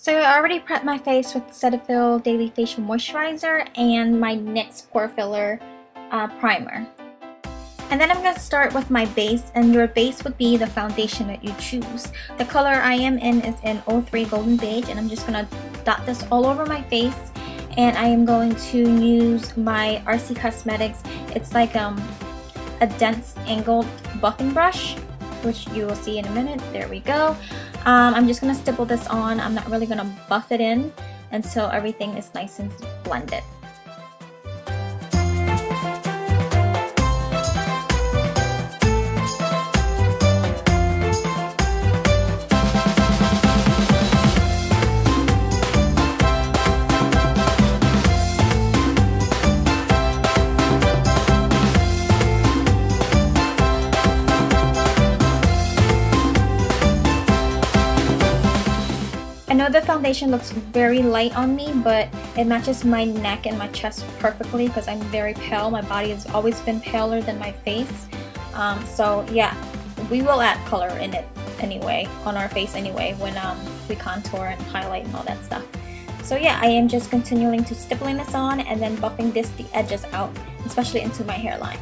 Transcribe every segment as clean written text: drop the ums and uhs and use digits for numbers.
So I already prepped my face with Cetaphil Daily Facial Moisturizer and my NYX Pore Filler Primer. And then I'm going to start with my base, and your base would be the foundation that you choose. The color I am in is in 03 Golden Beige, and I'm just going to dot this all over my face. And I am going to use my RC Cosmetics. It's like a dense angled buffing brush, which you will see in a minute. There we go. I'm just going to stipple this on. I'm not really going to buff it in until everything is nice and blended. I know the foundation looks very light on me, but it matches my neck and my chest perfectly because I'm very pale. My body has always been paler than my face. So yeah, we will add color in it anyway, on our face anyway, when we contour and highlight and all that stuff. So yeah, I am just continuing to stippling this on and then buffing the edges out, especially into my hairline.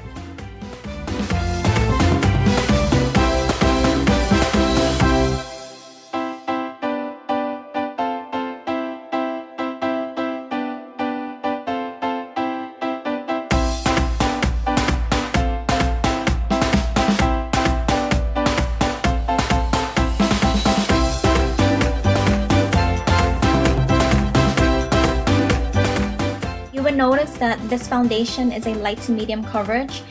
Notice that this foundation is a light to medium coverage.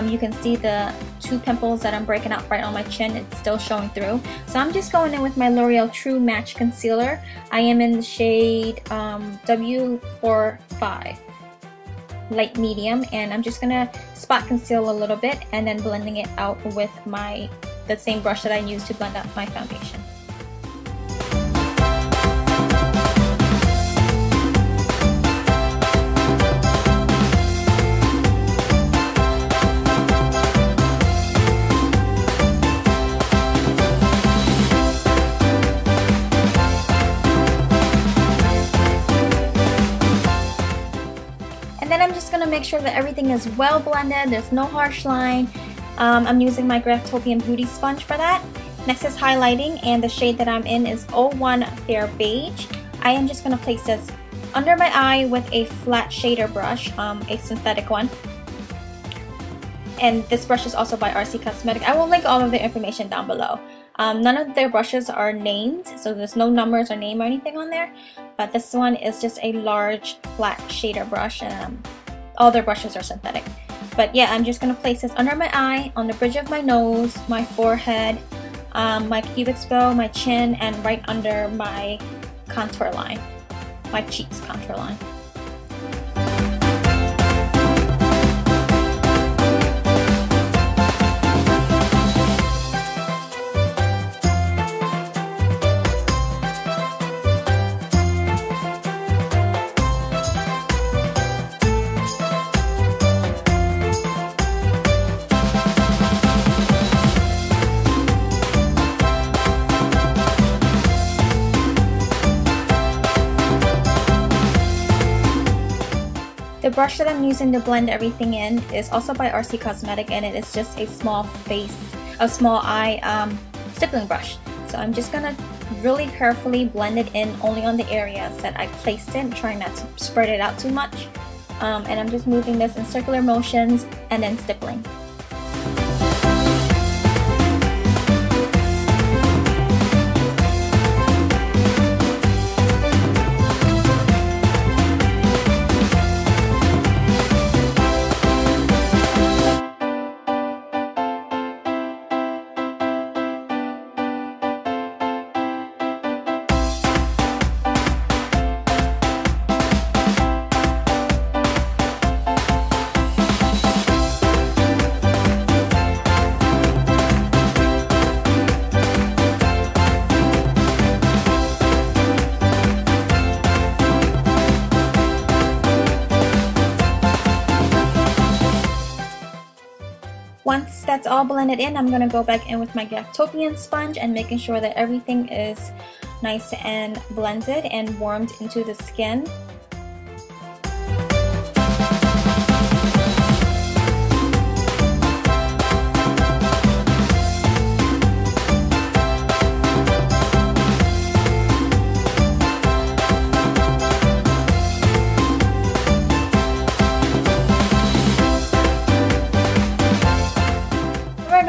You can see the two pimples that I'm breaking out right on my chin. It's still showing through. So I'm just going in with my L'Oreal True Match Concealer. I am in the shade W45 light medium, and I'm just gonna spot conceal a little bit and then blending it out with the same brush that I used to blend out my foundation. I'm just going to make sure that everything is well blended, there's no harsh line. I'm using my Graftopian Beauty Sponge for that. Next is highlighting, and the shade that I'm in is 01 Fair Beige. I am just going to place this under my eye with a flat shader brush, a synthetic one. And this brush is also by RC Cosmetics. I will link all of their information down below. None of their brushes are named, so there's no numbers or name or anything on there. But this one is just a large flat shader brush, and all their brushes are synthetic. But yeah, I'm just going to place this under my eye, on the bridge of my nose, my forehead, my cupid's bow, my chin, and right under my contour line, my cheeks contour line. The brush that I'm using to blend everything in is also by RC Cosmetics, and it is just a small eye stippling brush. So I'm just gonna really carefully blend it in only on the areas that I placed it, trying not to spread it out too much. And I'm just moving this in circular motions and then stippling. Once that's all blended in, I'm going to go back in with my Graftopian sponge and making sure that everything is nice and blended and warmed into the skin.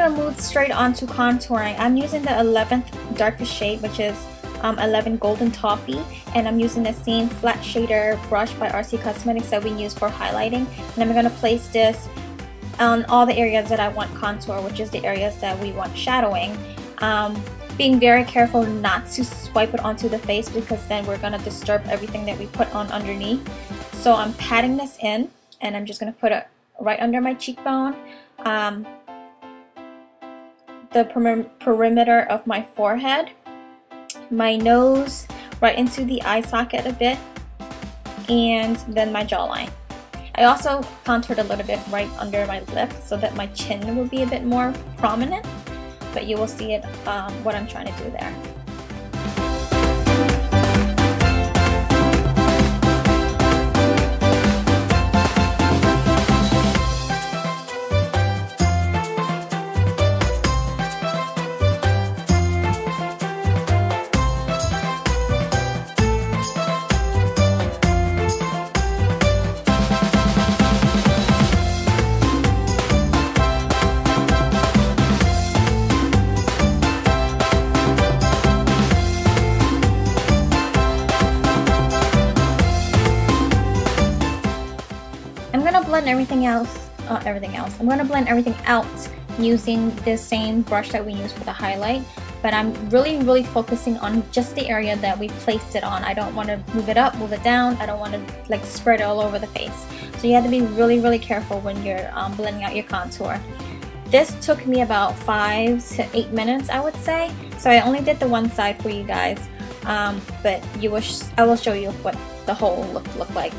Move straight onto contouring. I'm using the 11th darkest shade, which is 11 Golden Toffee, and I'm using the same flat shader brush by RC Cosmetics that we use for highlighting, and I'm going to place this on all the areas that I want contour, which is the areas that we want shadowing. Being very careful not to swipe it onto the face, because then we're going to disturb everything that we put on underneath. So I'm patting this in, and I'm just going to put it right under my cheekbone, the perimeter of my forehead, my nose, right into the eye socket a bit, and then my jawline. I also contoured a little bit right under my lip so that my chin will be a bit more prominent, but you will see it what I'm trying to do there. Blend I'm going to blend everything out using the same brush that we use for the highlight, but I'm really focusing on just the area that we placed it on. I don't want to move it up, move it down. I don't want to like spread it all over the face. So you have to be really careful when you're blending out your contour. This took me about 5 to 8 minutes, I would say. So I only did the one side for you guys, but I will show you what the whole look like.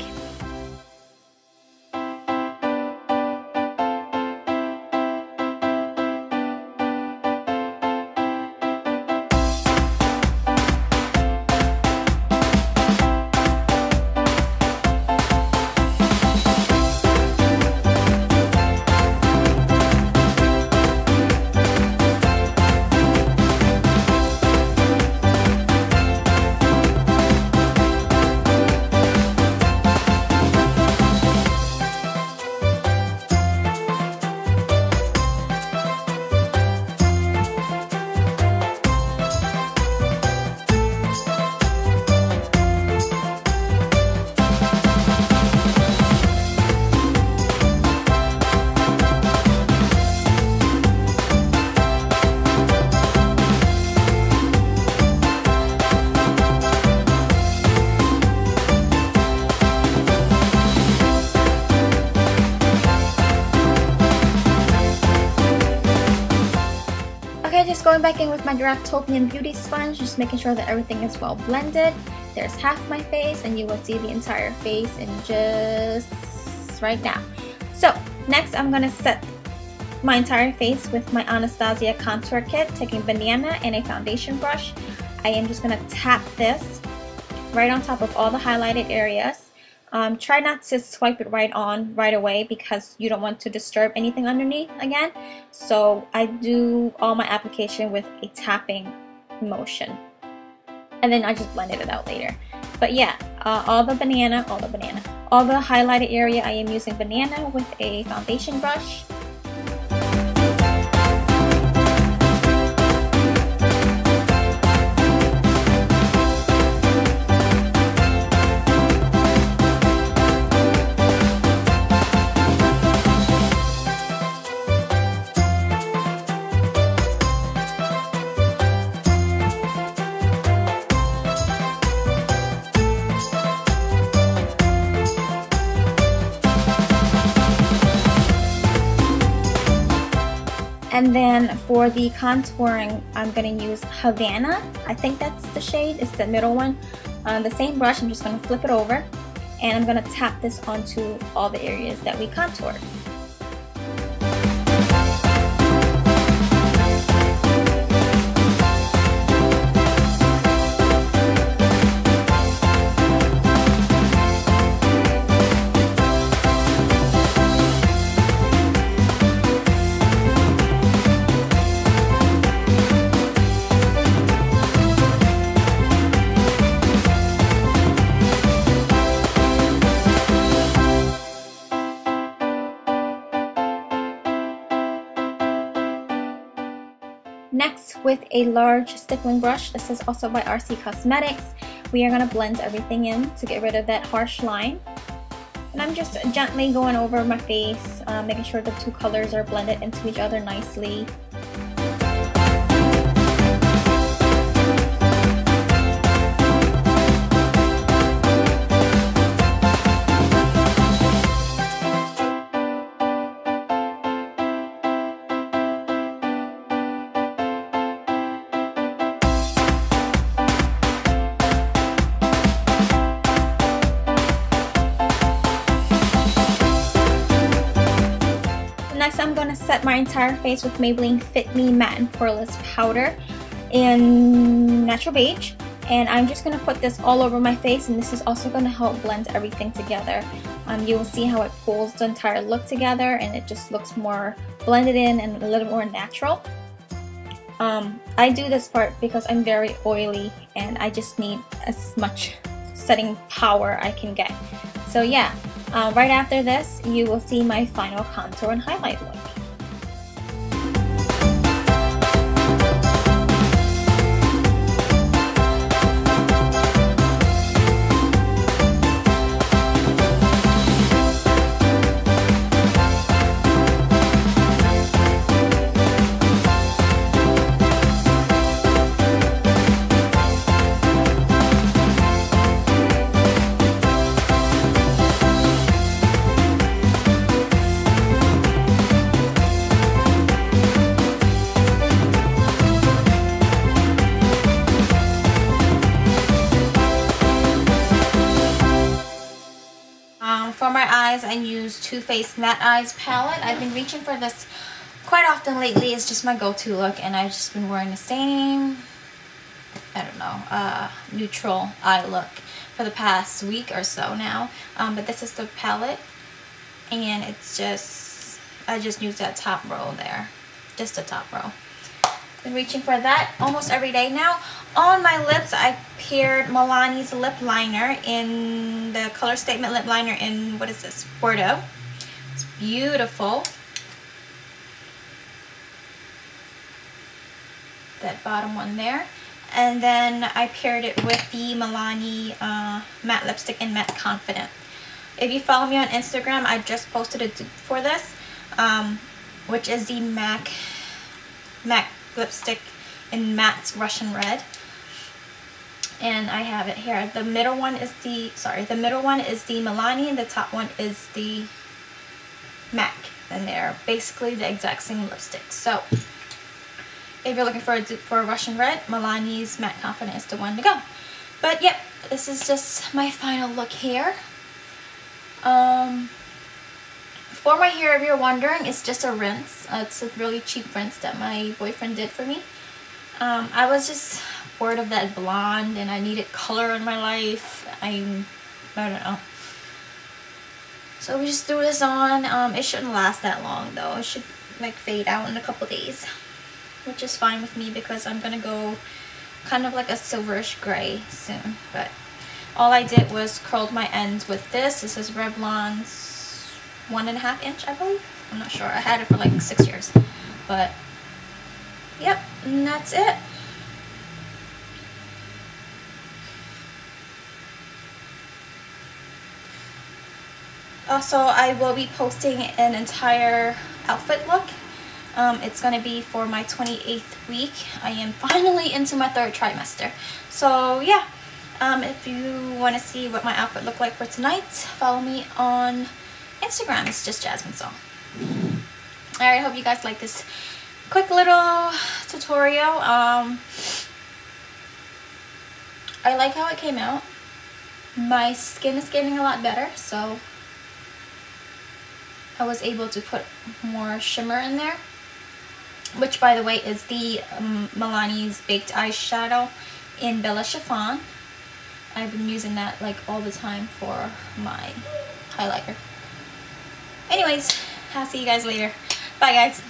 Just going back in with my Draftopian Beauty Sponge, just making sure that everything is well blended. There's half my face, and you will see the entire face in just right now. So next I'm going to set my entire face with my Anastasia Contour Kit, taking Banana and a foundation brush. I am just going to tap this right on top of all the highlighted areas. Try not to swipe it right away, because you don't want to disturb anything underneath again. So I do all my application with a tapping motion, and then I just blended it out later. But yeah, all the highlighted area, I am using Banana with a foundation brush. And then for the contouring, I'm going to use Havana. I think that's the shade. It's the middle one. The same brush, I'm just going to flip it over, and I'm going to tap this onto all the areas that we contoured. with a large stippling brush. This is also by RC Cosmetics. We are going to blend everything in to get rid of that harsh line. And I'm just gently going over my face, making sure the two colors are blended into each other nicely. Next, I'm going to set my entire face with Maybelline Fit Me Matte and Poreless Powder in Natural Beige. And I'm just going to put this all over my face, and this is also going to help blend everything together. You will see how it pulls the entire look together, and it just looks more blended in and a little more natural. I do this part because I'm very oily, and I just need as much setting power I can get. So yeah. Right after this, you will see my final contour and highlight look. For my eyes, I use Too Faced Matte Eyes palette. I've been reaching for this quite often lately. It's just my go-to look, and I've just been wearing the same, I don't know, neutral eye look for the past week or so now. But this is the palette, and it's just, I just use that top row there, just the top row. Been reaching for that almost every day now. On my lips, I paired Milani's lip liner in the Color Statement lip liner in, what is this, Bordeaux. It's beautiful. That bottom one there. And then I paired it with the Milani matte lipstick in Matte Confident. If you follow me on Instagram, I just posted a dupe for this, which is the MAC lipstick in Matte Russian Red. And I have it here. The middle one is the Milani, and the top one is the MAC. And they're basically the exact same lipstick. So if you're looking for a dupe for a Russian Red, Milani's Matte Confident is the one to go. But yep, this is just my final look here. For my hair, if you're wondering, it's just a rinse. It's a really cheap rinse that my boyfriend did for me. I was just bored of that blonde, and I needed color in my life. I don't know. So we just threw this on. It shouldn't last that long though. It should like fade out in a couple days, which is fine with me because I'm gonna go kind of like a silverish gray soon. But all I did was curled my ends with this. This is Revlon's 1.5 inch, I believe. I'm not sure. I had it for like 6 years. But yep, and that's it. Also, I will be posting an entire outfit look. It's going to be for my 28th week. I am finally into my 3rd trimester. So yeah, if you want to see what my outfit looked like for tonight, follow me on Instagram. It's just Jasmine Song. Alright, I hope you guys like this quick little tutorial. I like how it came out. My skin is getting a lot better, so I was able to put more shimmer in there, which by the way is the Milani's Baked Eyeshadow in Bella Chiffon. I've been using that like all the time for my highlighter. Anyways, I'll see you guys later. Bye guys.